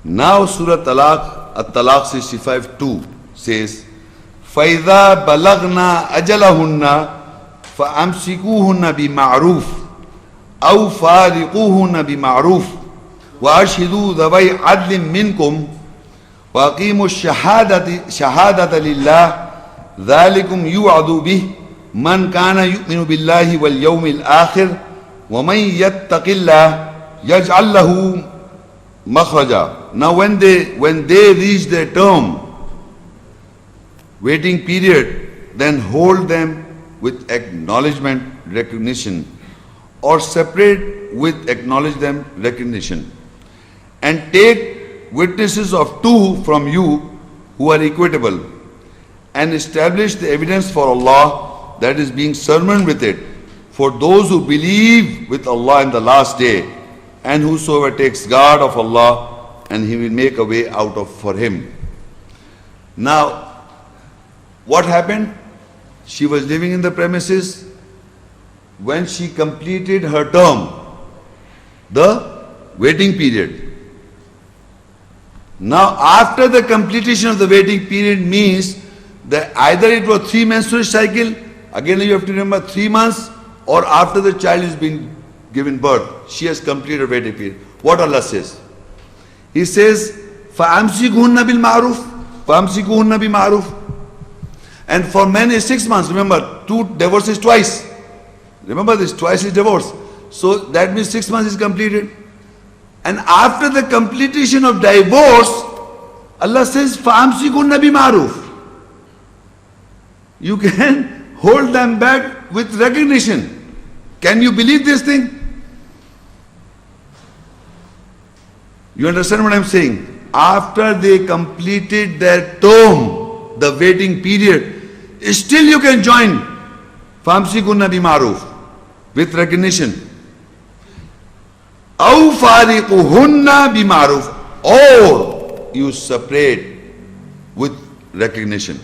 Now Surah Talaq, At-Talaaq 65:2 says, فَإِذَا بَلَغْنَا أَجَلَهُنَّ فَأَمْسِكُوهُنَّ بِمَعْرُوفٍ أَوْ فَارِقُوهُنَّ بِمَعْرُوفٍ وَأَشْهِدُوا ذَوَيْ عَدْلٍ مِّنكُمْ وَأَقِيمُوا الشَّهَادَةَ لِلَّهِ ذَلِكُمْ يُوعَظُ بِهِ مَنْ كَانَ يُؤْمِنُ بِاللَّهِ وَالْيَوْمِ الْآخِرِ وَمَنْ يَتَّقِ اللَّهَ يَجْعَلْ لَهُ مَخْرَجًا. Now when they reach their term, waiting period, then hold them with acknowledgement, recognition, or separate with acknowledgement, recognition, and take witnesses of two from you who are equitable, and establish the evidence for Allah, that is being sermoned with it, for those who believe with Allah in the last day, and whosoever takes guard of Allah, and He will make a way out of for him. Now, what happened? She was living in the premises. When she completed her term, the waiting period. Now, after the completion of the waiting period means that either it was 3 menstrual cycle, again you have to remember 3 months, or after the child is being given birth, she has completed her waiting period. What Allah says? He says, فَأَمْسِكُهُنَّ بِالْمَعْرُوفِ فَأَمْسِكُهُنَّ بِمَعْرُوفِ. And for men is 6 months. Remember, 2 divorces twice. Remember this, twice is divorce. So that means 6 months is completed. And after the completion of divorce, Allah says, فَأَمْسِكُهُنَّ بِمَعْرُوفِ. You can hold them back with recognition. Can you believe this thing? You understand what I'm saying? After they completed their term, the waiting period, still you can join فَأَمْسِكُهُنَّ بِمَعْرُوفٍ with recognition. أَوْ فَارِقُهُنَّ بِمَعْرُوفٍ, or you separate with recognition.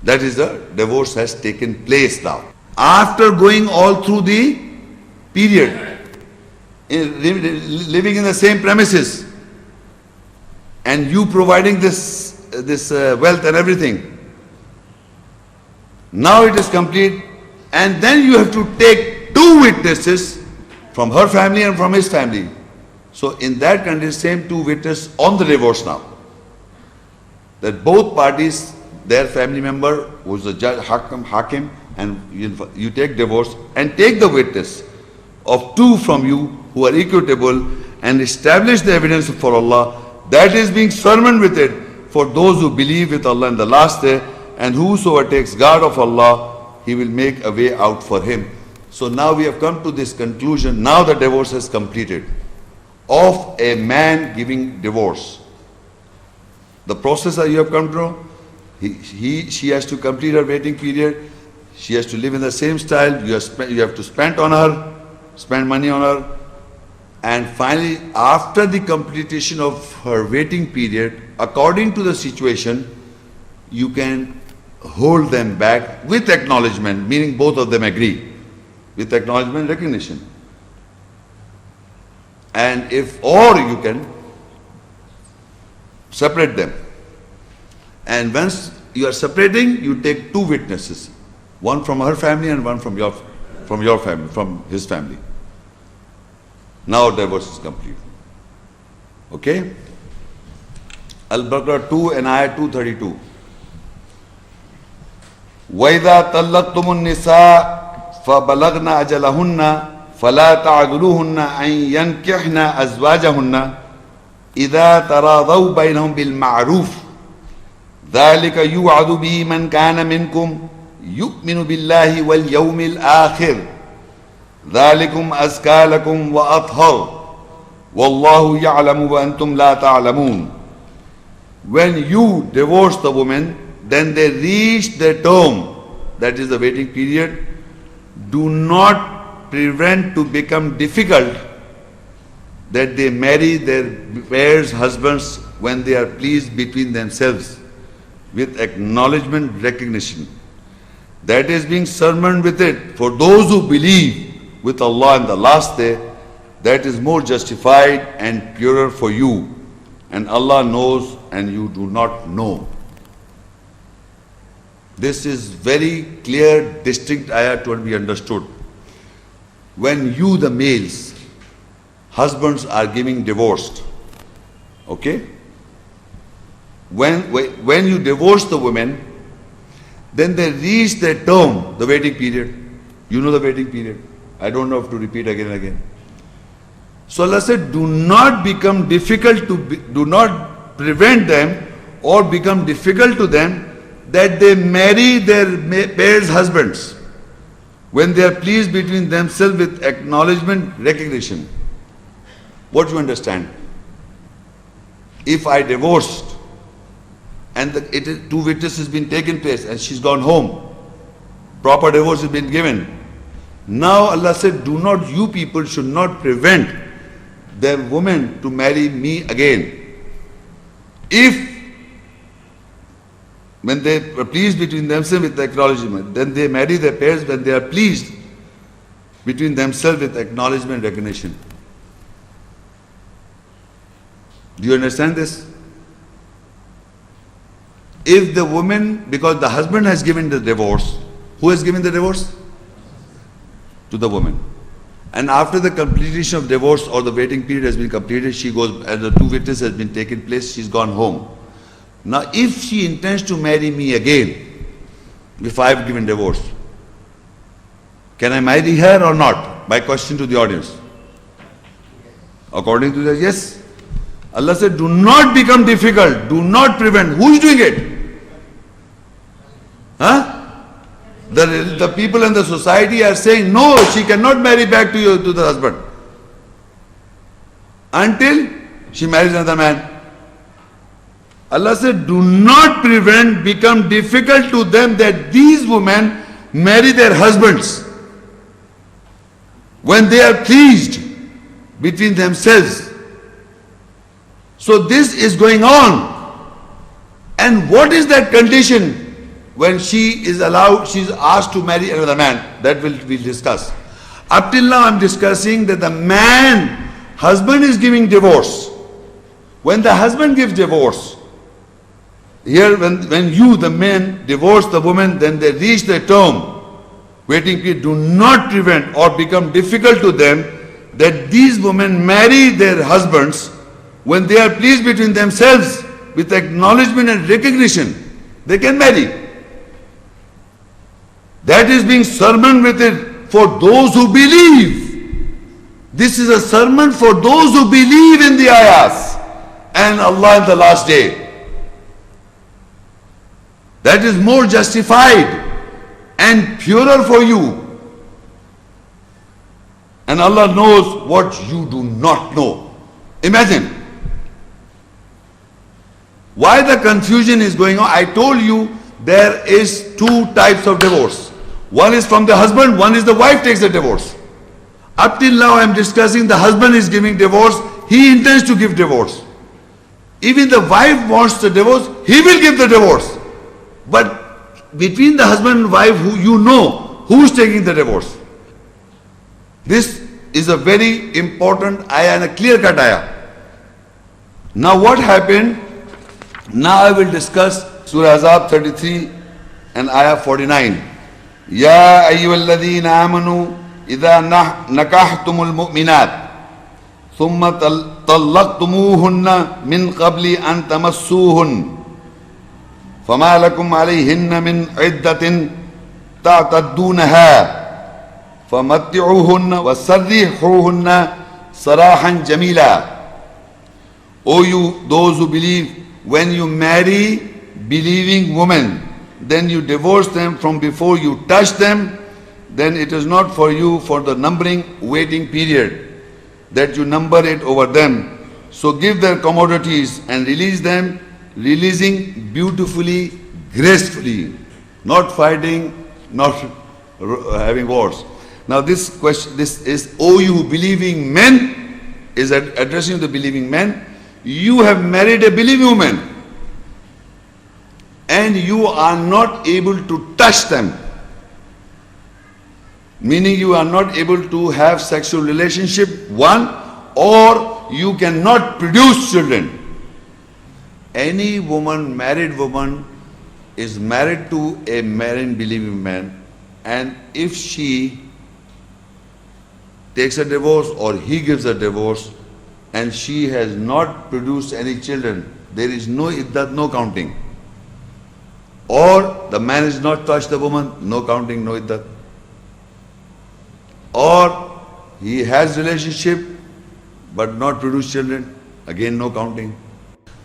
That is, the divorce has taken place now. After going all through the period, living in the same premises, and you providing this wealth and everything, now it is complete, and then you have to take 2 witnesses from her family and from his family. So in that condition, same 2 witnesses on the divorce now. That both parties, their family member was the judge, hakim, and you take divorce and take the witness of 2 from you who are equitable, and establish the evidence for Allah, that is being sermoned with it, for those who believe with Allah in the last day, and whosoever takes guard of Allah, He will make a way out for him. So now we have come to this conclusion. Now the divorce is completed of a man giving divorce. The process that you have come to know, she has to complete her waiting period. She has to live in the same style. You have to spend money on her. And finally, after the completion of her waiting period, according to the situation, you can hold them back with acknowledgement, meaning both of them agree, with acknowledgement, recognition. And or you can separate them. And once you are separating, you take 2 witnesses, one from her family and one from your family, from his family. Now divorce is complete. Okay? Al-Baqarah 2 and ayah 232. وَإِذَا طَلَّقْتُمُ النِّسَاءَ فَبَلَغْنَ أَجَلَهُنَّ فَلَا تَعْضُلُوهُنَّ أَن يَنكِحْنَ أَزْوَاجَهُنَّ إِذَا تَرَاضَوْا بَيْنَهُم بِالْمَعْرُوفِ ذَلِكَ يُوعَظُ بِهِ مَنْ كَانَ مِنكُمْ يُؤْمِنُ بِاللَّهِ وَالْيَوْمِ الْآخِرِ ذَلِكُمْ أَزْكَى لَكُمْ وَأَطْهَرُ وَاللَّهُ يَعْلَمُ وَأَنْتُمْ لَا تَعْلَمُونَ. When you divorce the woman, then they reach their term, that is the waiting period, do not prevent to become difficult that they marry their heirs' husbands when they are pleased between themselves, with acknowledgement, recognition. That is being sermoned with it, for those who believe with Allah in the last day, that is more justified and purer for you. and Allah knows and you do not know. This is very clear, distinct ayah to be understood. When you, the males, husbands are giving divorced, okay? When you divorce the women, then they reach their term, the waiting period. You know the waiting period. I don't have to repeat again and again. So Allah said, do not become difficult do not prevent them or become difficult to them that they marry their pairs' husbands when they are pleased between themselves with acknowledgement, recognition. What do you understand? If I divorced and two witnesses has been taken place and she's gone home, proper divorce has been given. Now Allah said, do not, you people should not prevent their woman to marry me again. If when they are pleased between themselves with acknowledgement, then they marry their pairs when they are pleased between themselves with acknowledgement, recognition. Do you understand this? If the woman, because the husband has given the divorce, who has given the divorce? To the woman. And after the completion of divorce or the waiting period has been completed, she goes, and the two witnesses has been taken place, she's gone home. Now if she intends to marry me again, if I have given divorce, can I marry her or not? My question to the audience. According to that, yes. Allah said, do not become difficult, do not prevent. Who is doing it? Huh? The people in the society are saying, no, she cannot marry back to the husband until she marries another man. Allah said, do not prevent, become difficult to them that these women marry their husbands when they are pleased between themselves. So this is going on. And what is that condition when she is allowed, she is asked to marry another man? That we'll discuss. Up till now I'm discussing that the man, husband is giving divorce. When the husband gives divorce, here when you, the man, divorce the woman, then they reach their term, waiting period, do not prevent or become difficult to them that these women marry their husbands when they are pleased between themselves with acknowledgement and recognition. They can marry. That is being sermon with it for those who believe. This is a sermon for those who believe in the ayahs and Allah in the last day. That is more justified and purer for you. And Allah knows what you do not know. Imagine. Why the confusion is going on? I told you there is two types of divorce. One is from the husband, one is the wife takes the divorce. Up till now I am discussing the husband is giving divorce, he intends to give divorce. Even the wife wants the divorce, he will give the divorce. But between the husband and wife, who you know who is taking the divorce. This is a very important ayah and a clear-cut ayah. Now what happened? Now I will discuss Surah Ahzab 33 and ayah 49. Ya ayyuhalladhina amanu idha nakahtumul mu'minat thumma tallaqtumuhunna min qabli an tamassuhun fama lakum alayhinna min iddatin ta'taddunaha famatti'uhunna wasarrihuhunna sarahan jamila. O you, those who believe, when you marry believing women, then you divorce them from before you touch them, then it is not for you for the numbering waiting period that you number it over them. So give their commodities and release them, releasing beautifully, gracefully, not fighting, not having wars. Now this question, this is, O you believing men, is addressing the believing men. You have married a believing woman and you are not able to touch them, meaning you are not able to have sexual relationship, one, or you cannot produce children. Any woman, married woman, is married to a married believing man, and if she takes a divorce or he gives a divorce and she has not produced any children, there is no iddat, no counting. Or the man has not touched the woman, no counting, no iddat. Or he has relationship but not produced children, again no counting.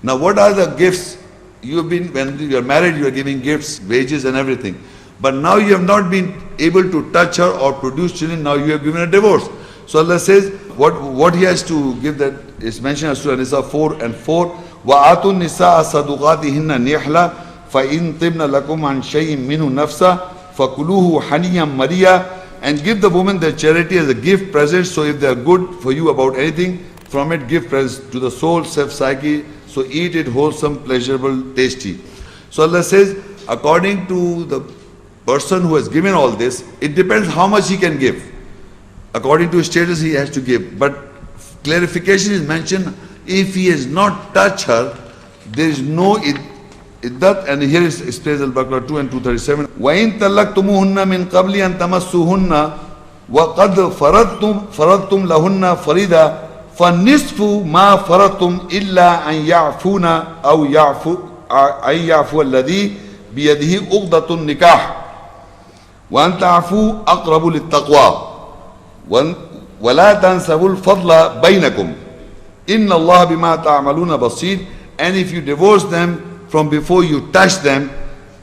Now what are the gifts? You have been, when you are married, you are giving gifts, wages and everything. But now you have not been able to touch her or produce children, now you have given a divorce. So Allah says, what he has to give, that is mentioned as Surah An-Nisa 4 and 4. وَآتُوا النِّسَاءَ صَدُقَاتِهِنَّ نِحْلًا فَإِن طِبْنَ لَكُمْ عَنْ شَيْءٍ مِّنْهُ نَفْسًا فَكُلُوهُ حَنِيًّا مَرِيًّا. And give the woman their charity as a gift present. So if they are good for you about anything, from it give present to the soul, self, psyche. So eat it wholesome, pleasurable, tasty. So Allah says, according to the person who has given all this, it depends how much he can give. According to his status, he has to give. But clarification is mentioned, if he has not touched her, there is no iddat. And here is explains Al-Baqarah 2 and 237. وَإِن طَلَّقْتُمُوهُنَّ مِن قَبْلِ أَن تَمَسُّوهُنَّ وَقَدْ فَرَضْتُمْ لَهُنَّ فَرِيضَةً فَالنِّصْفُ مَا فَرَضْتُمْ إِلَّا أَن يَعْفُونَ أَن يَعْفُوَ الَّذِي بِيَدِهِ عُقْدَةُ النِّكَاحِ وَأَن تَعْفُوا أَقْرَبُ لِلتَّقْوَى وَلَا تَنْسَوُا الْفَضْلَ بَيْنَكُمْ إِنَّ اللَّهَ بِمَا تَعْمَلُونَ بَصِيرٌ. And if you divorce them from before you touch them,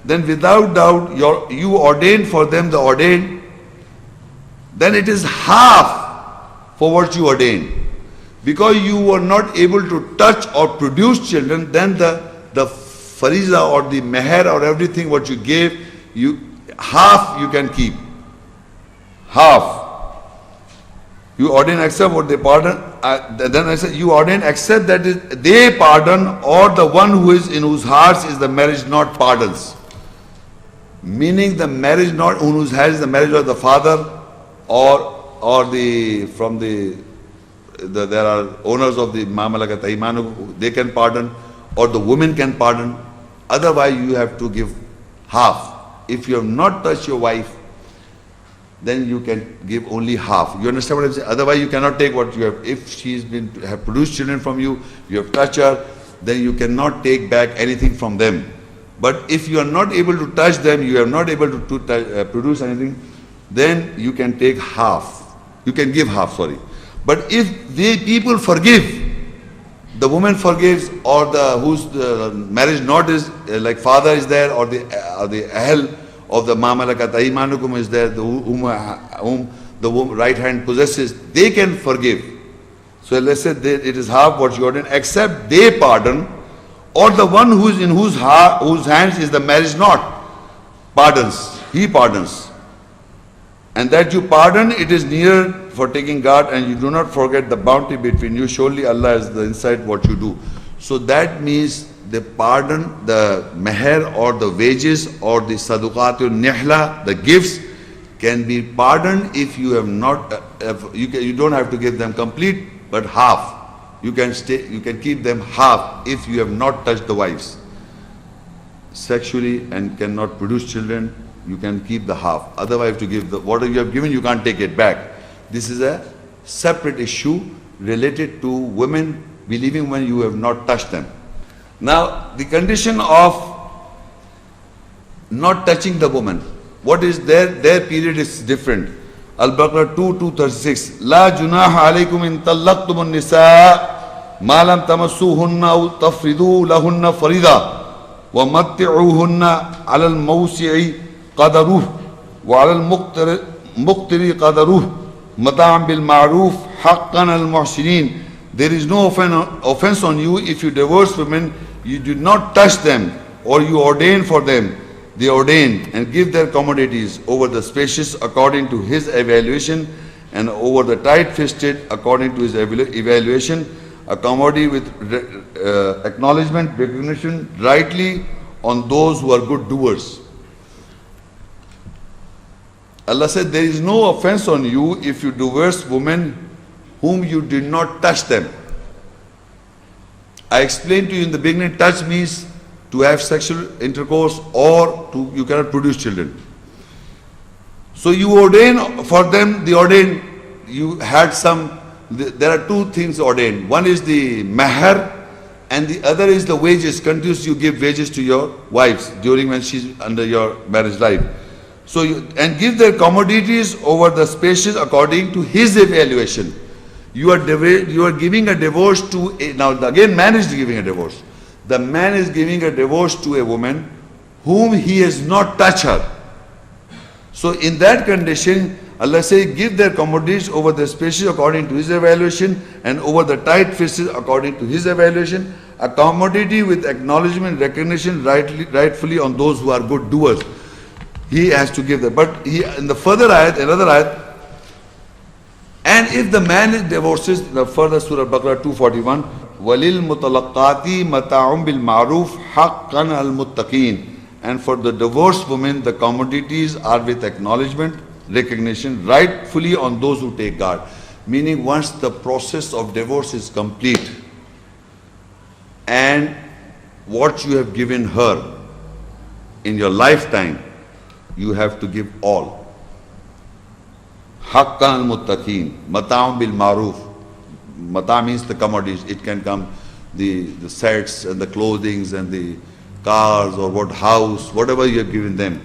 then without doubt you ordained for them the ordained, then it is half for what you ordained. Because you were not able to touch or produce children, then the fariza or the meher or everything what you gave, half you can keep. Half. You ordain accept what they pardon. Then I said, you ordain accept that is they pardon, or the one who is in whose hearts is the marriage not pardons. Meaning the marriage not, in whose heart is the marriage of the father, or the from the there are owners of the Mamalakat Aimanu, they can pardon, or the woman can pardon. Otherwise you have to give half. If you have not touched your wife, then you can give only half. You understand what I'm saying? Otherwise you cannot take what you have. If she have produced children from you, you have touched her, then you cannot take back anything from them. But if you are not able to touch them, you are not able to produce anything, then you can take half. You can give half, sorry. But if people forgive, the woman forgives, or whose marriage not is, like father is there, or the ahl of the mamalakat aimanukum is there, whom the right hand possesses, they can forgive. So let's say it is half what you ordain, except they pardon, or the one who is in whose hands is the marriage not, pardons, he pardons. And that you pardon, it is near for taking guard, and you do not forget the bounty between you. Surely Allah has the insight what you do. So that means the pardon, the meher or the wages or the saduqatul nihla, the gifts, can be pardoned if you have not, you don't have to give them complete, but half. You can keep them half if you have not touched the wives sexually and cannot produce children. You can keep the half. Otherwise, to give whatever you have given, you can't take it back. This is a separate issue related to women believing when you have not touched them. Now, the condition of not touching the woman, what is their period is different. Al-Baqarah 2:236. La junaha alaykum in tallaqtumun nisa ma lam tamassuhunna aw tafridu lahunna farida wa matti'uhunna 'ala al-mawsi'i qadaruh wa 'ala al-muqtiri qadaruh mata'an bil ma'ruf haqqan al-muhsinin. There is no offense on you if you divorce women, you do not touch them, or you ordain for them, they ordain, and give their commodities over the spacious according to his evaluation, and over the tight-fisted according to his evaluation, a commodity with acknowledgement, recognition rightly on those who are good doers. Allah said, there is no offense on you if you divorce women whom you did not touch them. I explained to you in the beginning, touch means to have sexual intercourse or you cannot produce children. So you ordain for them, you had there are two things ordained. One is the mahar and the other is the wages. Continuously you give wages to your wives during when she's under your marriage life. So and give their commodities over the spaces according to his evaluation. You are giving a divorce to now again man is giving a divorce. The man is giving a divorce to a woman whom he has not touched her. So in that condition, Allah says, give their commodities over the spaces according to his evaluation and over the tight fishes according to his evaluation. A commodity with acknowledgement, recognition rightfully on those who are good doers. He has to give that. But in the further ayat, another ayat, and if the man divorces, the further Surah Al-Baqarah 241, وَلِلْمُطَلَقَّاتِ مَتَاعٌ بِالْمَعْرُوفِ حَقًّا الْمُتَّقِينَ. And for the divorced women, the commodities are with acknowledgement, recognition, rightfully on those who take guard. Meaning once the process of divorce is complete and what you have given her in your lifetime, you have to give all. Haqqan al-muttaqeen, mata'un bil ma'ruf. Mata means the commodities. It can come the sets and the clothings and the cars or what house, whatever you have given them.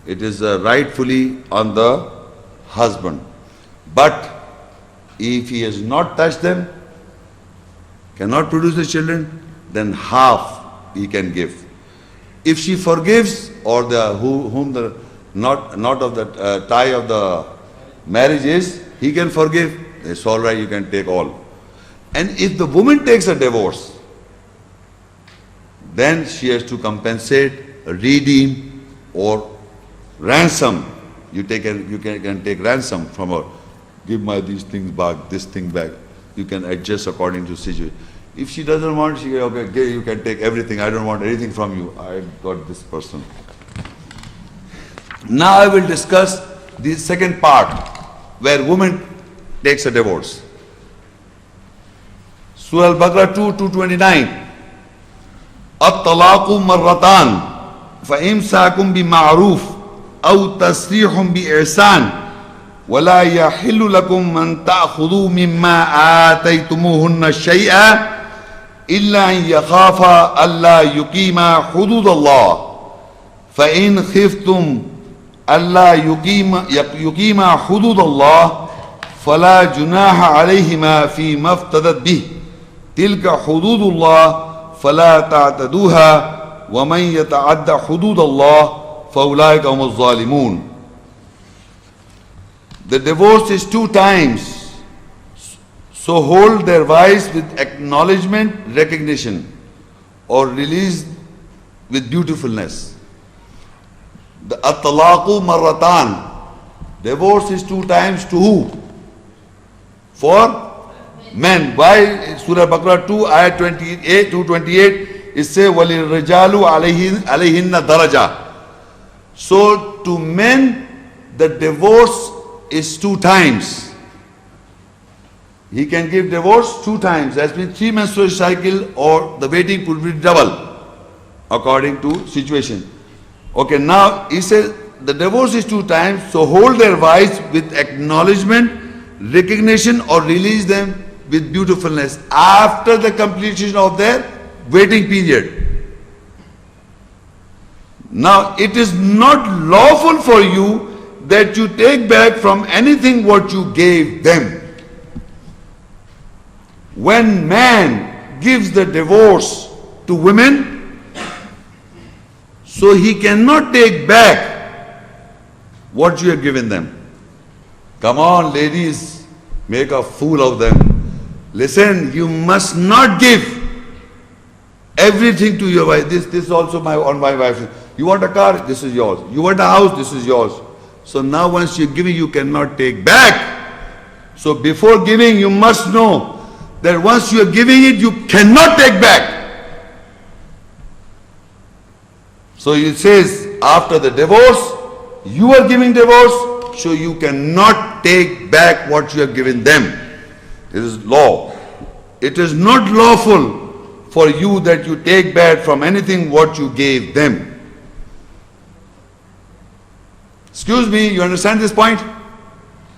It is rightfully on the husband. But if he has not touched them, cannot produce the children, then half he can give. If she forgives or whom the not of the tie of the marriage is, he can forgive. It's all right, you can take all. And if the woman takes a divorce, then she has to compensate, redeem, or ransom. You can take ransom from her. Give these things back, this thing back. You can adjust according to situation. If she doesn't want, she can, okay, you can take everything. I don't want anything from you. I got this person. Now I will discuss the second part where woman takes a divorce. Surah Al-Baqarah 2:229. At-Talaaq marratan fa imsakum bi ma'ruf aw tasrihum bi ihsan wa la yahillu lakum an ta'khudhu mimma ataytumuhunna shay'an illa an yakhafa alla yuqima hudud Allah fa in khiftum alla yuqima hudud Allah fala junaha alayhima fi maftadat bih tilka hududullah فَلَا تَعْتَدُوهَا وَمَنْ يَتَعَدَّ حُدُودَ اللَّهِ فَأُولَٰئِكَ هُمُ الظَّالِمُونَ. The divorce is 2 times. So hold their wives with acknowledgement, recognition, or release with dutifulness. The At-Talaaq marratan. Divorce is 2 times to who? For men. Why? Surah Baqarah 2, ayat 28 to 28, it says, وَلِلْرِجَالُ عَلَيْهِنَّ دَرَجَةً. So to men, the divorce is 2 times. He can give divorce 2 times. That means 3 menstrual cycle or the waiting could be double according to situation. Okay, now he says the divorce is 2 times, so hold their wives with acknowledgement, recognition, or release them with beautifulness after the completion of their waiting period. Now it is not lawful for you that you take back from anything what you gave them. When man gives the divorce to women, so he cannot take back what you have given them. Come on, ladies, make a fool of them. Listen, you must not give everything to your wife. This is also on my wife. You want a car? This is yours. You want a house? This is yours. So now once you're giving, you cannot take back. So before giving, you must know that once you are giving it, you cannot take back. So it says, after the divorce, you are giving divorce, so you cannot take back what you have given them. It is law. It is not lawful for you that you take back from anything what you gave them. Excuse me, you understand this point?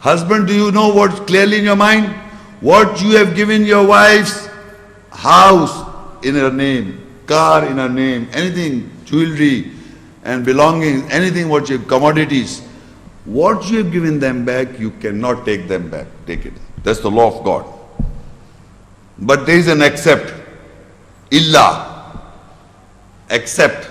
Husband, do you know what's clearly in your mind? What you have given your wife's house in her name, car in her name, anything, jewelry and belongings, anything what you have, commodities. What you have given them back, you cannot take them back. Take it. That's the law of God. But there is an except. Illa. Except.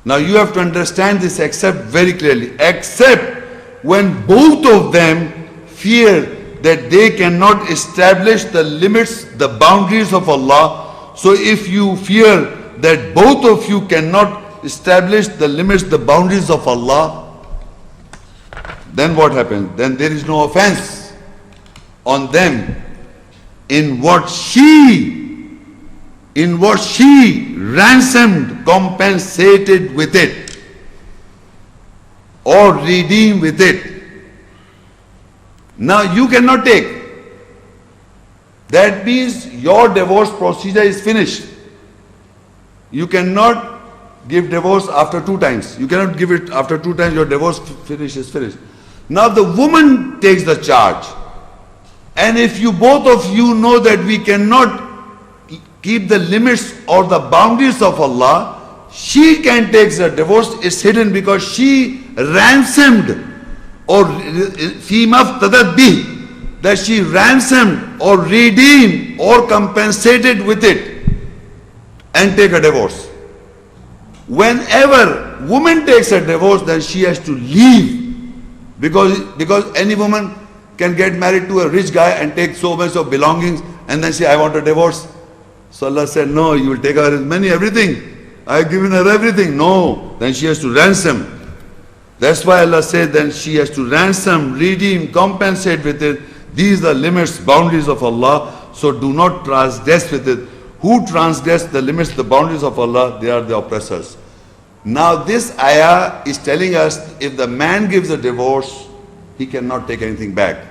Now you have to understand this except very clearly. Except when both of them fear that they cannot establish the limits, the boundaries of Allah. So if you fear that both of you cannot establish the limits, the boundaries of Allah, then what happens? Then there is no offense on them in what she ransomed, compensated with it, or redeemed with it. Now you cannot take. That means your divorce procedure is finished. You cannot give divorce after 2 times. You cannot give it after 2 times, your divorce is finished. Now the woman takes the charge. And if you both of you know that we cannot keep the limits or the boundaries of Allah, she can take the divorce. It's hidden because she ransomed or that she ransomed or redeemed or compensated with it and take a divorce. Whenever woman takes a divorce, then she has to leave, because any woman can get married to a rich guy and take so much of belongings and then say, I want a divorce. So Allah said, no, you will take her everything. I have given her everything. No, then she has to ransom. That's why Allah said then she has to ransom, redeem, compensate with it. These are limits, boundaries of Allah. So do not transgress with it. Who transgress the limits, the boundaries of Allah, they are the oppressors. Now this ayah is telling us if the man gives a divorce, he cannot take anything back.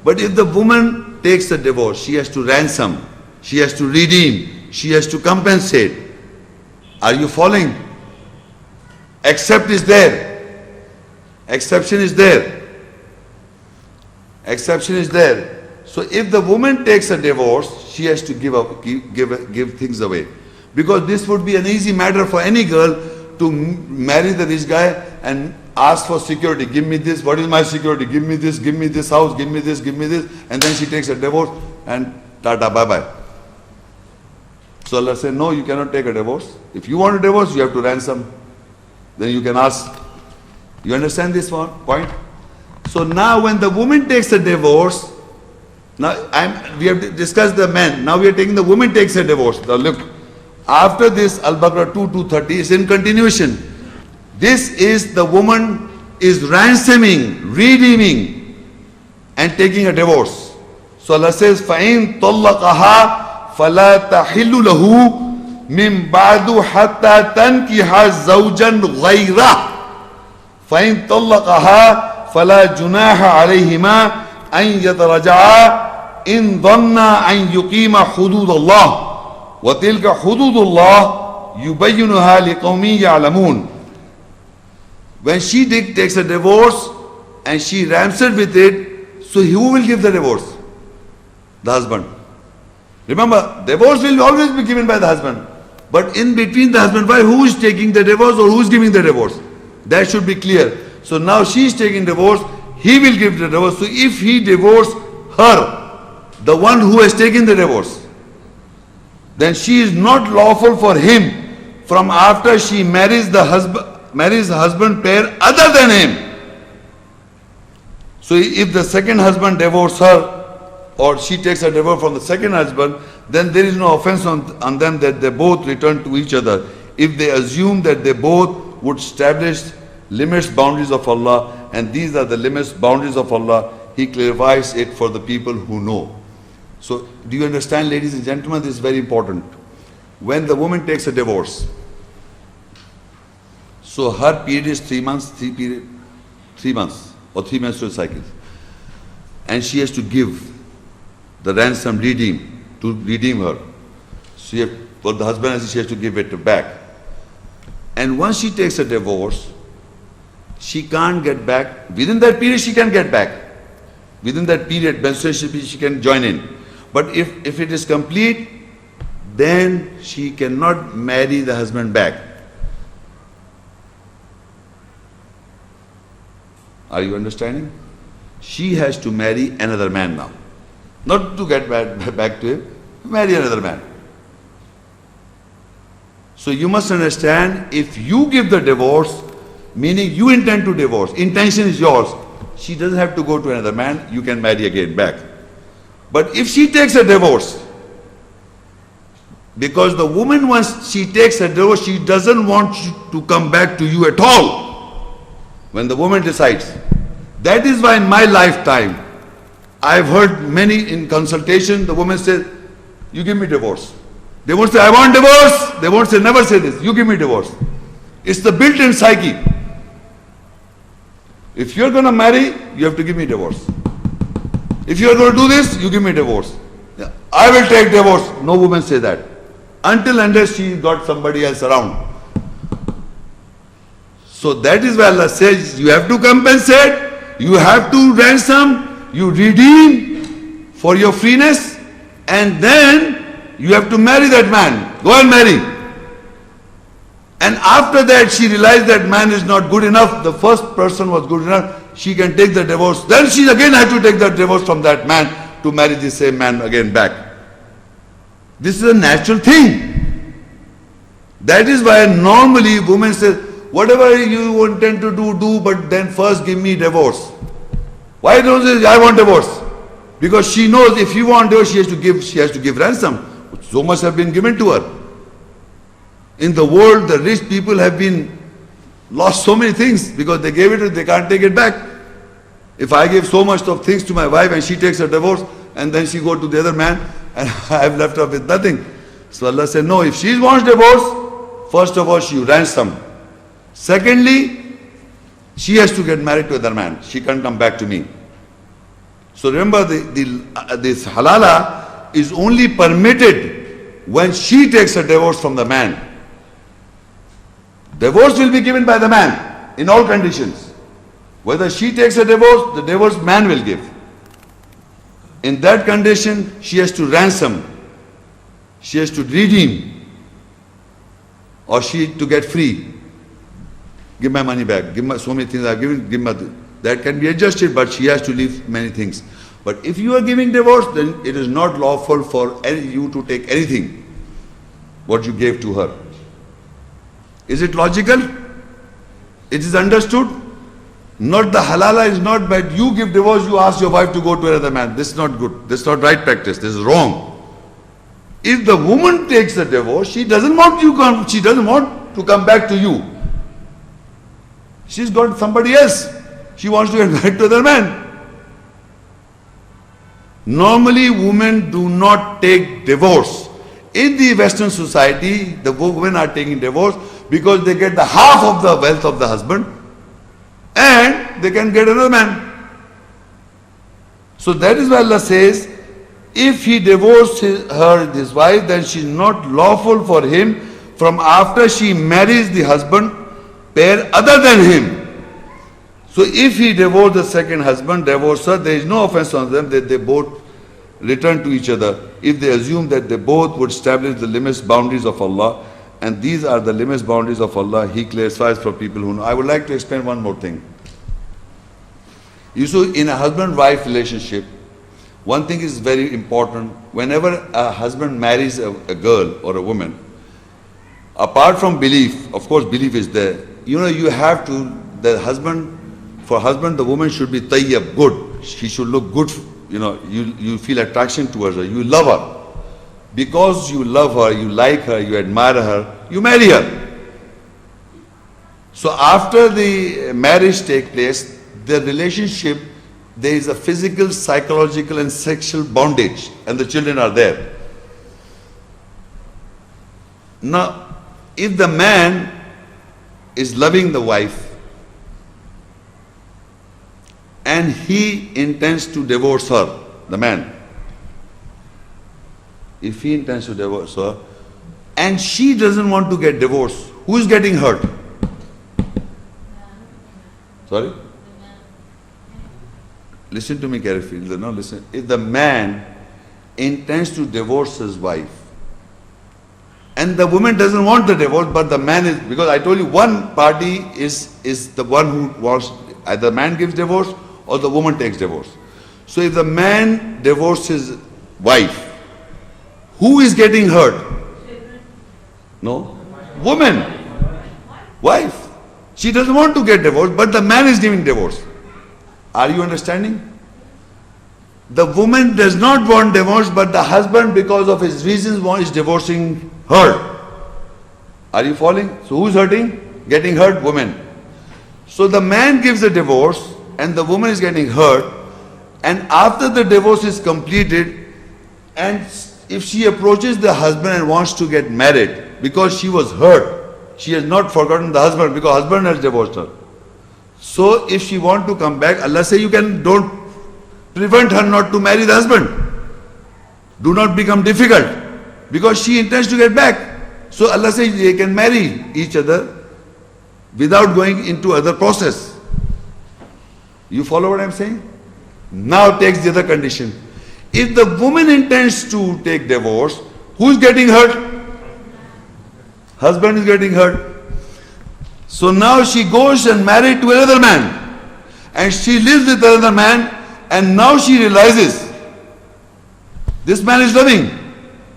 But if the woman takes a divorce, she has to ransom, she has to redeem, she has to compensate. Are you following? Except is there. Exception is there. Exception is there. So if the woman takes a divorce, she has to give things away. Because this would be an easy matter for any girl to marry the rich guy and ask for security. Give me this, what is my security? Give me this house, give me this. And then she takes a divorce and tata, bye-bye. So Allah said, no, you cannot take a divorce. If you want a divorce, you have to ransom. Then you can ask. You understand this point? So now when the woman takes a divorce, now we have discussed the man. Now we are taking the woman takes a divorce. Now look, after this Al-Baqarah 2:230 is in continuation. This is the woman is ransoming, redeeming and taking a divorce. So Allah says, فَإِن طَلَّقَهَا فَلَا تَحِلُّ لَهُ مِن بَعْدُ حَتَّى تَنْكِحَ زَوْجًا غَيْرَهُ فَإِن طَلَّقَهَا فَلَا جُنَاحَ عَلَيْهِمَا أَن يَتَرَجَعَا إِن ظَنَّا أَن يُقِيمَ حُدُودَ اللَّهِ وَتِلْكَ حُدُودُ اللَّهِ يُبَيِّنُهَا لِقَوْمٍ يَعْلَمُونَ. When she takes a divorce and she ransomed with it, so who will give the divorce? The husband. Remember, divorce will always be given by the husband. But in between the husband, who is taking the divorce or who is giving the divorce? That should be clear. So now she is taking divorce, he will give the divorce. So if he divorce her, the one who has taken the divorce, then she is not lawful for him from after she marries the husband pair other than him. So if the second husband divorces her or she takes a divorce from the second husband, then there is no offense on them that they both return to each other. If they assume that they both would establish limits, boundaries of Allah, and these are the limits, boundaries of Allah, He clarifies it for the people who know. So do you understand, ladies and gentlemen? This is very important. When the woman takes a divorce, so her period is 3 months, 3 months or 3 menstrual cycles, and she has to give the ransom, to redeem her. Well, the husband has, she has to give it back. And once she takes a divorce, she can't get back. Within that period, she can get back. Within that period, menstruation, she can join in. But if it is complete, then she cannot marry the husband back. Are you understanding? She has to marry another man now. Not to get back to him, marry another man. So you must understand, if you give the divorce, meaning you intend to divorce, intention is yours, she doesn't have to go to another man, you can marry again back. But if she takes a divorce, because the woman, once she takes a divorce, she doesn't want to come back to you at all. When the woman decides. That is why in my lifetime, I've heard many in consultation, the woman says, you give me divorce. They won't say, I want divorce. They won't say, never say this, you give me divorce. It's the built-in psyche. If you're going to marry, you have to give me divorce. If you're going to do this, you give me divorce. Yeah, I will take divorce. No woman say that. Until unless she got somebody else around. So that is why Allah says, you have to compensate, you have to ransom, you redeem for your freeness, and then you have to marry that man. Go and marry. And after that, she realized that man is not good enough. The first person was good enough. She can take the divorce. Then she again had to take the divorce from that man to marry the same man again back. This is a natural thing. That is why normally women say, whatever you intend to do, but then first give me divorce. Why don't you say, I want divorce? Because she knows if you want divorce, she has to give ransom. So much have been given to her. In the world, the rich people have been lost so many things because they gave it, they can't take it back. If I give so much of things to my wife and she takes a divorce and then she go to the other man and I have left her with nothing. So Allah said, no, if she wants divorce, first of all, she ransom. Secondly, she has to get married to another man. She can't come back to me. So remember, this halala is only permitted when she takes a divorce from the man. Divorce will be given by the man in all conditions. Whether she takes a divorce, the divorced man will give. In that condition, she has to ransom. She has to redeem. Or she to get free. Give my money back. Give my so many things I've given. Give my, that can be adjusted, but she has to leave many things. But if you are giving divorce, then it is not lawful for you to take anything what you gave to her. Is it logical? It is understood? Not the halala is not bad. You give divorce, you ask your wife to go to another man. This is not good. This is not right practice. This is wrong. If the woman takes a divorce, she doesn't want to come back to you. She's got somebody else. She wants to get married to another man. Normally, women do not take divorce. In the Western society, the women are taking divorce because they get the half of the wealth of the husband and they can get another man. So that is why Allah says, if he divorces her, his wife, then she is not lawful for him from after she marries the husband pair other than him. So if he divorced the second husband, divorced her, there is no offense on them that they both return to each other if they assume that they both would establish the limits, boundaries of Allah. And these are the limits, boundaries of Allah. He clarifies for people who know. I would like to explain one more thing. You see, in a husband-wife relationship, one thing is very important. Whenever a husband marries a girl or a woman, apart from belief, of course belief is there, you know, you have to, for husband, the woman should be tayyib, good. She should look good, you know, you feel attraction towards her, you love her. Because you love her, you like her, you admire her, you marry her. So after the marriage takes place, the relationship, there is a physical, psychological and sexual bondage and the children are there. Now, if the man is loving the wife and he intends to divorce her, the man, if he intends to divorce her, and she doesn't want to get divorced, who is getting hurt? Sorry? Listen to me carefully. No, listen. If the man intends to divorce his wife, and the woman doesn't want the divorce, but the man is, because I told you one party is the one who wants, either the man gives divorce or the woman takes divorce. So if the man divorces his wife, who is getting hurt? No? Woman. Wife. She doesn't want to get divorced, but the man is giving divorce. Are you understanding? The woman does not want divorce, but the husband, because of his reasons, is divorcing her. Are you following? So who's hurting? Getting hurt? Woman. So the man gives a divorce and the woman is getting hurt, and after the divorce is completed, and if she approaches the husband and wants to get married because she was hurt, she has not forgotten the husband because husband has divorced her. So if she want to come back, Allah say don't prevent her not to marry the husband. Do not become difficult because she intends to get back. So Allah says they can marry each other without going into other process. You follow what I'm saying? Now takes the other condition. If the woman intends to take divorce, who is getting hurt? Husband is getting hurt. So now she goes and married to another man, and she lives with another man, and now she realizes this man is loving.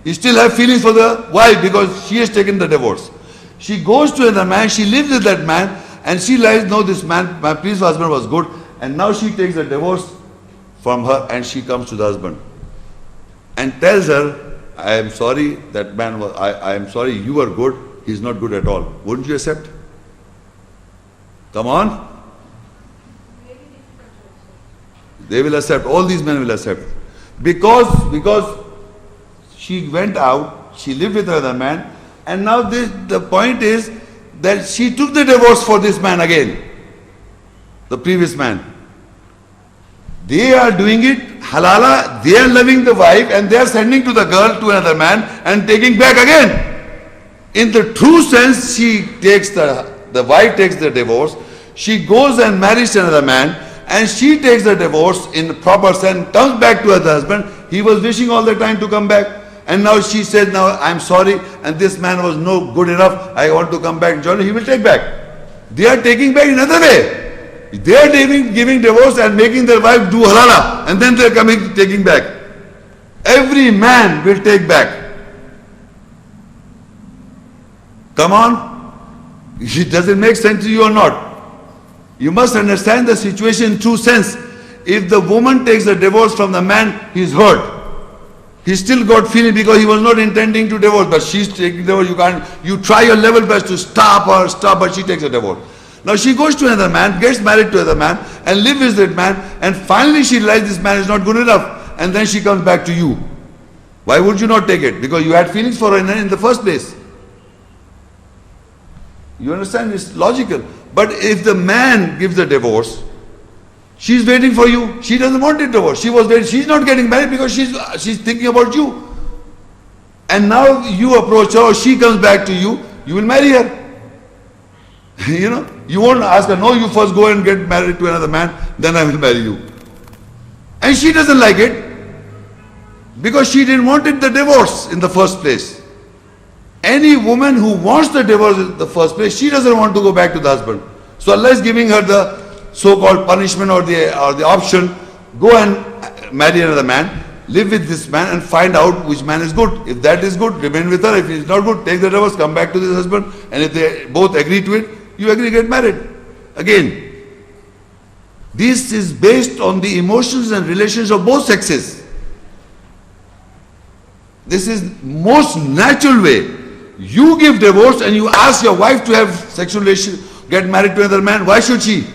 He still has feelings for the wife because she has taken the divorce. She goes to another man, she lives with that man, and she realizes, no, this man, my previous husband was good, and now she takes the divorce from her and she comes to the husband and tells her, I am sorry, that man was, I am sorry, you were good, he's not good at all. Wouldn't you accept? Come on. They will accept, all these men will accept. Because she went out, she lived with another man, and now the point is that she took the divorce for this man again, the previous man. They are doing it halala, they are loving the wife and they are sending to the girl to another man and taking back again. In the true sense, she takes the wife takes the divorce, she goes and marries another man, and she takes the divorce in the proper sense, comes back to her husband. He was wishing all the time to come back, and now she said, now I'm sorry, and this man was no good enough, I want to come back and join. He will take back. They are taking back in another way. They are giving divorce and making their wife do halala, and then they are taking back. Every man will take back. Come on. It doesn't make sense to you or not. You must understand the situation in true sense. If the woman takes a divorce from the man, he is hurt. He still got feeling because he was not intending to divorce, but she's taking divorce. You try your level best to stop her, but she takes a divorce. Now she goes to another man, gets married to another man, and lives with that man, and finally she realizes this man is not good enough, and then she comes back to you. Why would you not take it? Because you had feelings for her in the first place. You understand? It's logical. But if the man gives a divorce, she's waiting for you. She doesn't want a divorce. She was waiting. She's not getting married because she's thinking about you. And now you approach her, or she comes back to you, you will marry her. You know, you won't ask her, no, you first go and get married to another man, then I will marry you. And she doesn't like it because she didn't want the divorce in the first place. Any woman who wants the divorce in the first place, she doesn't want to go back to the husband. So Allah is giving her the so-called punishment or the option, go and marry another man, live with this man and find out which man is good. If that is good, remain with her. If it's not good, take the divorce, come back to this husband, and if they both agree to it, you agree, get married. Again, this is based on the emotions and relations of both sexes. This is most natural way. You give divorce and you ask your wife to have sexual relations, get married to another man. Why should she?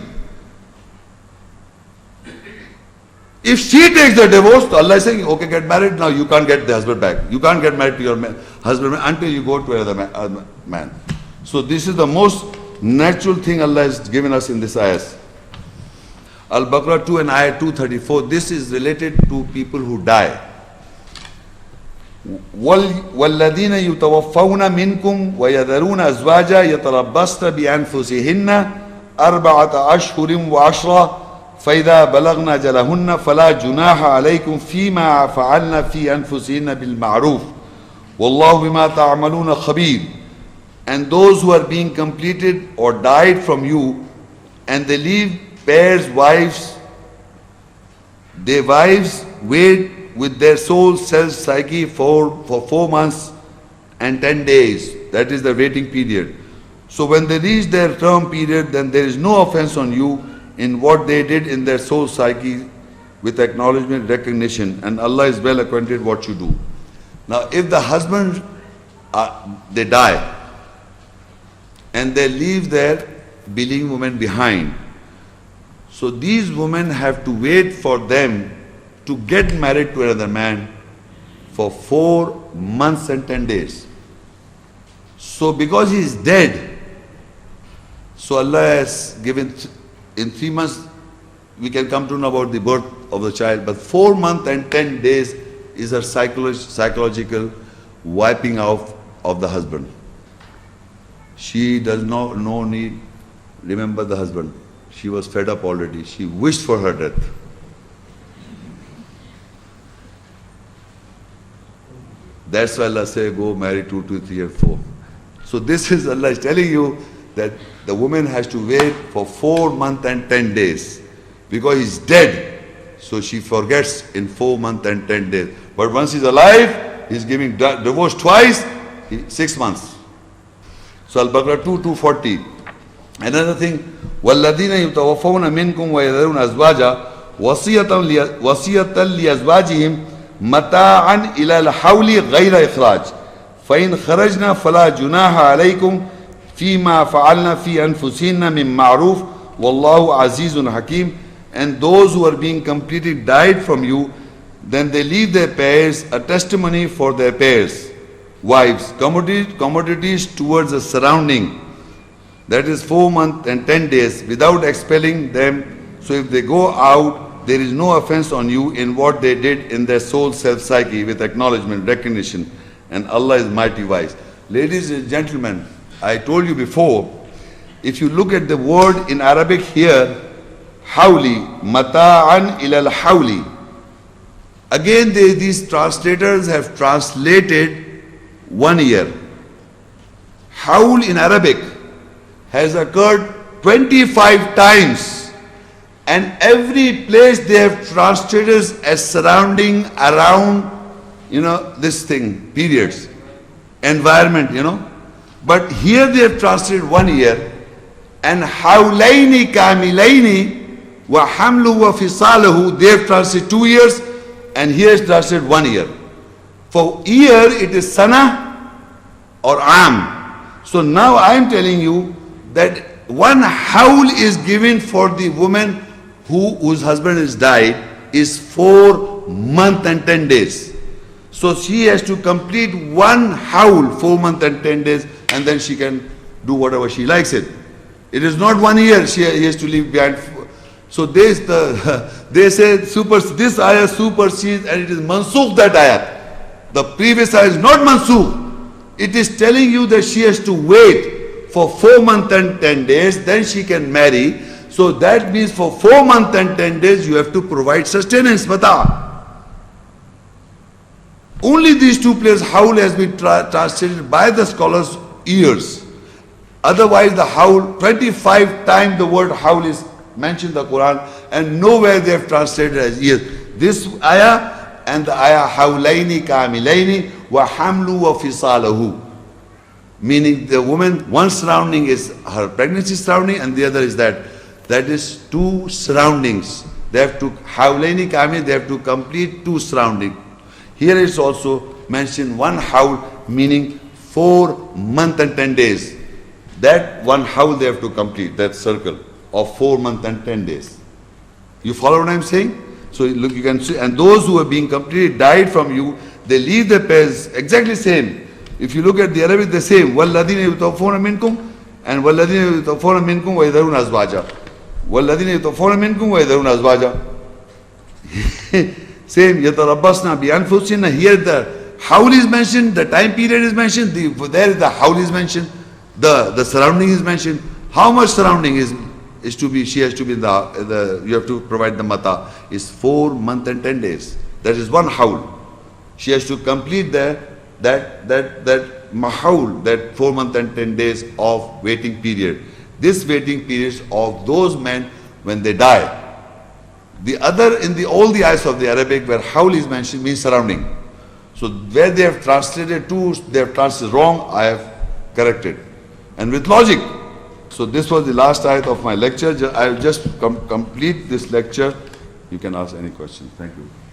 If she takes the divorce, Allah is saying, okay, get married, now you can't get the husband back. You can't get married to your husband until you go to another man. So this is the most natural thing Allah has given us in this ayah. Al-Baqarah 2 and ayah 234, this is related to people who die. وَالَّذِينَ يُتَوَفَّوْنَ مِنْكُمْ وَيَذَرُونَ أَزْوَاجًا يَتَرَبَّصْنَ بِأَنفُسِهِنَّ أَرْبَعَةَ أَشْهُرٍ وَعَشْرًا فَإِذَا بَلَغْنَ أَجَلَهُنَّ فَلَا جُنَاحَ عَلَيْكُمْ فِيمَا فَعَلْنَ فِي أَنفُسِهِنَّ بِالْمَعْرُوفِ وَاللَّهُ بِمَا تَعْمَلُونَ خَبِيرٌ. And those who are being completed or died from you, and they leave pairs, wives, their wives wait with their soul self-psyche for 4 months and 10 days. That is the waiting period. So when they reach their term period, then there is no offense on you in what they did in their soul psyche with acknowledgement, recognition, and Allah is well acquainted what you do. Now if the husband, they die, and they leave their believing women behind, so these women have to wait for them to get married to another man for 4 months and 10 days. So because he is dead, so Allah has given in 3 months we can come to know about the birth of the child, but 4 months and 10 days is a psychological wiping out of the husband. She does not no need remember the husband. She was fed up already. She wished for her death. That's why Allah says, go marry 2, 2, 3 and 4. So this is Allah is telling you that the woman has to wait for 4 months and 10 days. Because he's dead, so she forgets in 4 months and 10 days. But once he's alive, he's giving divorce twice, 6 months. So Al-Baqarah 2:240. Another thing, وَالَّذِينَ يُتَوَفَّوْنَ مِنْكُمْ وَيَذَرُونَ أَزْوَاجًا وَصِيَّةً لِأَزْوَاجِهِمْ مَتَاعًا إِلَى الْحَوْلِ غَيْرَ إِخْرَاجٍ فَإِنْ خَرَجْنَا فَلَا جُنَاحَ عَلَيْكُمْ فِيمَا فَعَلْنَا فِي أَنفُسِهِنَّ مِنْ مَعْرُوفٍ وَاللَّهُ عَزِيزٌ حَكِيمٌ. And those who are being completely died from you, then they leave their pairs, a testimony for their pairs, wives, commodities towards the surrounding. That is 4 months and 10 days without expelling them. So if they go out, there is no offense on you in what they did in their soul self-psyche with acknowledgement, recognition. And Allah is mighty wise. Ladies and gentlemen, I told you before, if you look at the word in Arabic here, hawli, mata'an ilal hawli. Again, these translators have translated 1 year. Hawl in Arabic has occurred 25 times, and every place they have translated as surrounding, around, this thing, periods, environment, But here they have translated 1 year, and hawlaini kamilaini wa hamlu wa fisalahu, they have translated 2 years, and here is translated 1 year. For year it is sana or am. So now I am telling you that 1 hawl is given for the woman whose husband has died is 4 months and 10 days. So she has to complete 1 hawl, 4 months and 10 days, and then she can do whatever she likes it. It is not 1 year he has to leave behind. So they say this ayah supersedes, and it is mansukh, that ayah. The previous ayah is not mansukh. It is telling you that she has to wait for 4 months and 10 days, then she can marry. So that means for 4 months and 10 days you have to provide sustenance, mata. Only these 2 places hawl has been translated by the scholars years. Otherwise the hawl, 25 times the word hawl is mentioned in the Quran, and nowhere they have translated as years. This ayah and the ayah hawlaini kamilaini wa hamlu wa fisalahu. Meaning the woman, one surrounding is her pregnancy surrounding, and the other is that is 2 surroundings. They have to, hawlaini kamil, they have to complete 2 surroundings. Here is also mentioned 1 hawl, meaning 4 months and 10 days. That 1 hawl they have to complete, that circle of 4 months and 10 days. You follow what I am saying? So look, you can see, and those who are being completely died from you, they leave their pairs exactly same. If you look at the Arabic, the same. وَالَّذِينَ يُتَوَفَّوْنَ مِنْكُمْ and وَالَّذِينَ يُتَوَفَّوْنَ مِنْكُمْ وَيَذَرُونَ أَزْوَاجًا. وَالَّذِينَ يُتَوَفَّوْنَ مِنْكُمْ وَيَذَرُونَ أَزْوَاجًا. Same, يَتَرَبَّصْنَ بِأَنفُسِهِنَّ. Here the Haul is mentioned, the time period is mentioned, there is the haul is mentioned, the surrounding is mentioned. How much surrounding is to be, she has to be in you have to provide the mata, is 4 months and 10 days. That is one haul. She has to complete that mahaul, that 4 months and 10 days of waiting period. This waiting period of those men when they die. The other, in all the ayahs of the Arabic where haul is mentioned means surrounding. So where they have translated to, they have translated wrong, I have corrected. And with logic. So this was the last ayat of my lecture. I will just complete this lecture. You can ask any questions. Thank you.